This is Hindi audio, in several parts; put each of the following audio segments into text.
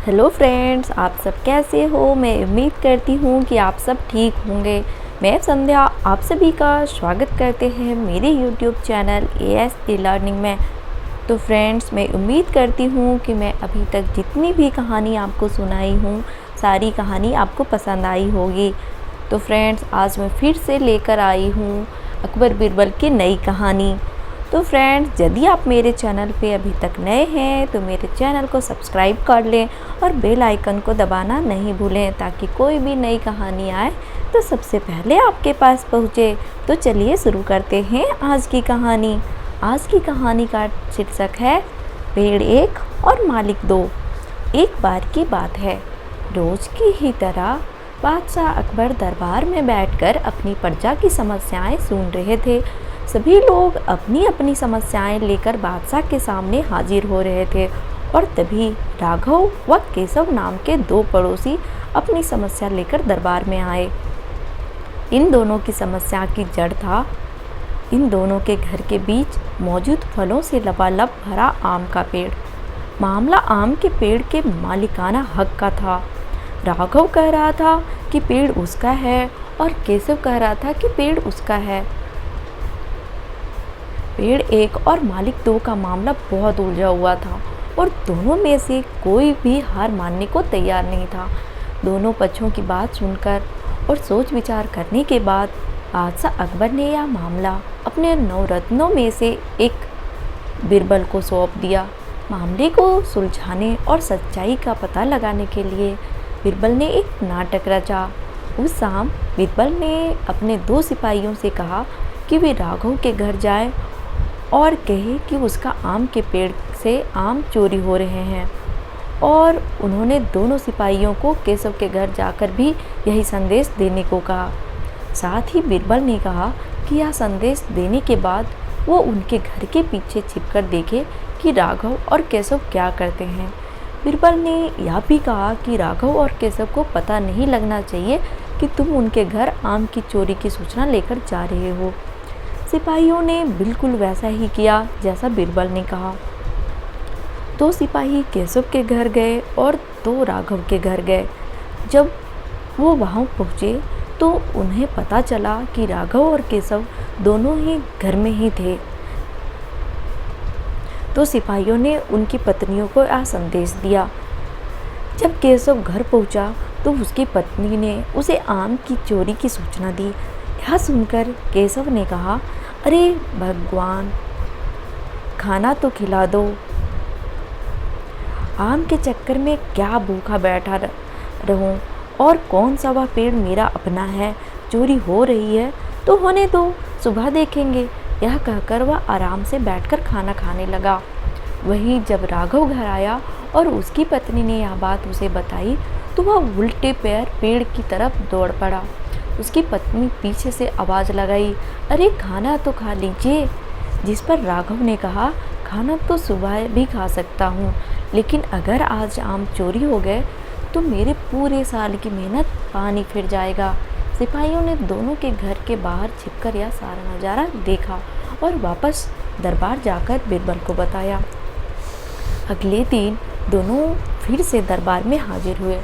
हेलो फ्रेंड्स, आप सब कैसे हो। मैं उम्मीद करती हूँ कि आप सब ठीक होंगे। मैं संध्या आप सभी का स्वागत करते हैं मेरे यूट्यूब चैनल ASK लर्निंग में। तो फ्रेंड्स, मैं उम्मीद करती हूँ कि मैं अभी तक जितनी भी कहानी आपको सुनाई हूँ सारी कहानी आपको पसंद आई होगी। तो फ्रेंड्स, आज मैं फिर से लेकर आई हूँ अकबर बीरबल की नई कहानी। तो फ्रेंड्स, यदि आप मेरे चैनल पे अभी तक नए हैं तो मेरे चैनल को सब्सक्राइब कर लें और बेल आइकन को दबाना नहीं भूलें ताकि कोई भी नई कहानी आए तो सबसे पहले आपके पास पहुँचे। तो चलिए शुरू करते हैं आज की कहानी। आज की कहानी का शीर्षक है पेड़ एक और मालिक दो। एक बार की बात है, रोज की ही तरह बादशाह अकबर दरबार में बैठकर अपनी प्रजा की समस्याएं सुन रहे थे। सभी लोग अपनी अपनी समस्याएं लेकर बादशाह के सामने हाजिर हो रहे थे और तभी राघव व केशव नाम के दो पड़ोसी अपनी समस्या लेकर दरबार में आए। इन दोनों की समस्या की जड़ था इन दोनों के घर के बीच मौजूद फलों से लबालब भरा आम का पेड़। मामला आम के पेड़ के मालिकाना हक का था। राघव कह रहा था कि पेड़ उसका है और केशव कह रहा था कि पेड़ उसका है। पेड़ एक और मालिक दो का मामला बहुत उलझा हुआ था और दोनों में से कोई भी हार मानने को तैयार नहीं था। दोनों पक्षों की बात सुनकर और सोच विचार करने के बाद बादशाह अकबर ने यह मामला अपने नवरत्नों में से एक बीरबल को सौंप दिया। मामले को सुलझाने और सच्चाई का पता लगाने के लिए बीरबल ने एक नाटक रचा। उस शाम बीरबल ने अपने दो सिपाहियों से कहा कि वे राघव के घर जाएं और कहे कि उसका आम के पेड़ से आम चोरी हो रहे हैं, और उन्होंने दोनों सिपाहियों को केशव के घर जाकर भी यही संदेश देने को कहा। साथ ही बीरबल ने कहा कि यह संदेश देने के बाद वो उनके घर के पीछे छिपकर देखे कि राघव और केशव क्या करते हैं। बीरबल ने यह भी कहा कि राघव और केशव को पता नहीं लगना चाहिए कि तुम उनके घर आम की चोरी की सूचना लेकर जा रहे हो। सिपाहियों ने बिल्कुल वैसा ही किया जैसा बीरबल ने कहा। दो सिपाही केशव के घर गए और दो राघव के घर गए। जब वो वहाँ पहुँचे तो उन्हें पता चला कि राघव और केशव दोनों ही घर में ही थे। तो सिपाहियों ने उनकी पत्नियों को यह संदेश दिया। जब केशव घर पहुँचा तो उसकी पत्नी ने उसे आम की चोरी की सूचना दी। यह सुनकर केशव ने कहा, अरे भगवान, खाना तो खिला दो। आम के चक्कर में क्या भूखा बैठा रहूं, और कौन सा वह पेड़ मेरा अपना है। चोरी हो रही है तो होने दो, सुबह देखेंगे। यह कहकर वह आराम से बैठकर खाना खाने लगा। वहीं जब राघव घर आया और उसकी पत्नी ने यह बात उसे बताई तो वह उल्टे पैर पेड़ की तरफ दौड़ पड़ा। उसकी पत्नी पीछे से आवाज़ लगाई, अरे खाना तो खा लीजिए। जिस पर राघव ने कहा, खाना तो सुबह भी खा सकता हूँ, लेकिन अगर आज आम चोरी हो गए तो मेरे पूरे साल की मेहनत पानी फिर जाएगा। सिपाहियों ने दोनों के घर के बाहर छिपकर यह सारा नज़ारा देखा और वापस दरबार जाकर बीरबल को बताया। अगले दिन दोनों फिर से दरबार में हाजिर हुए।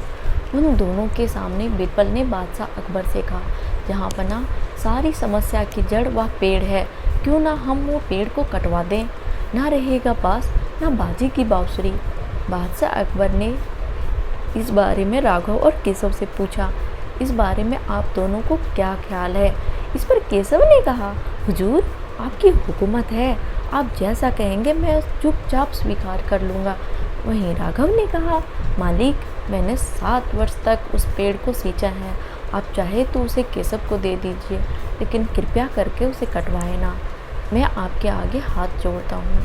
उन दोनों के सामने बीरबल ने बादशाह अकबर से कहा, जहाँ पना सारी समस्या की जड़ वह पेड़ है, क्यों ना हम वो पेड़ को कटवा दें। ना रहेगा बांस ना बाजी की बांसुरी। बादशाह अकबर ने इस बारे में राघव और केशव से पूछा, इस बारे में आप दोनों को क्या ख्याल है। इस पर केशव ने कहा, हुजूर, आपकी हुकूमत है, आप जैसा कहेंगे मैं चुपचाप स्वीकार कर लूँगा। वहीं राघव ने कहा, मालिक, मैंने 7 वर्ष तक उस पेड़ को सींचा है, आप चाहे तो उसे केशव को दे दीजिए, लेकिन कृपया करके उसे कटवाए ना। मैं आपके आगे हाथ जोड़ता हूँ।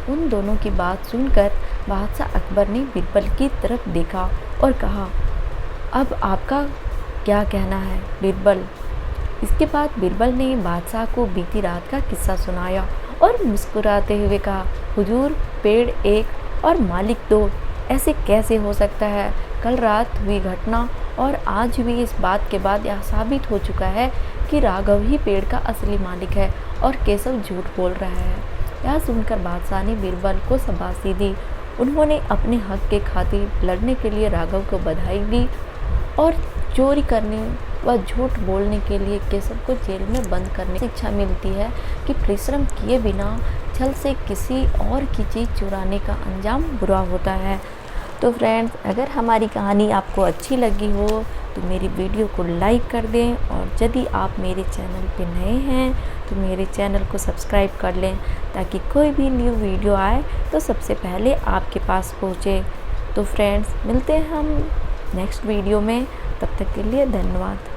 उन दोनों की बात सुनकर बादशाह अकबर ने बीरबल की तरफ देखा और कहा, अब आपका क्या कहना है बीरबल। इसके बाद बीरबल ने बादशाह को बीती रात का किस्सा सुनाया और मुस्कुराते हुए कहा, हुजूर, पेड़ एक और मालिक दो, ऐसे कैसे हो सकता है। कल रात हुई घटना और आज भी इस बात के बाद यह साबित हो चुका है कि राघव ही पेड़ का असली मालिक है और केशव झूठ बोल रहा है। यह सुनकर बादशाह ने बीरबल को शाबाशी दी उन्होंने अपने हक के खातिर लड़ने के लिए राघव को बधाई दी और चोरी करने व झूठ बोलने के लिए केशव को जेल में बंद करने की शिक्षा मिलती है कि परिश्रम किए बिना छल से किसी और की चीज़ चुराने का अंजाम बुरा होता है। तो फ्रेंड्स, अगर हमारी कहानी आपको अच्छी लगी हो तो मेरी वीडियो को लाइक कर दें, और यदि आप मेरे चैनल पे नए हैं तो मेरे चैनल को सब्सक्राइब कर लें ताकि कोई भी न्यू वीडियो आए तो सबसे पहले आपके पास पहुँचे। तो फ्रेंड्स, मिलते हैं हम नेक्स्ट वीडियो में, तब तक के लिए धन्यवाद।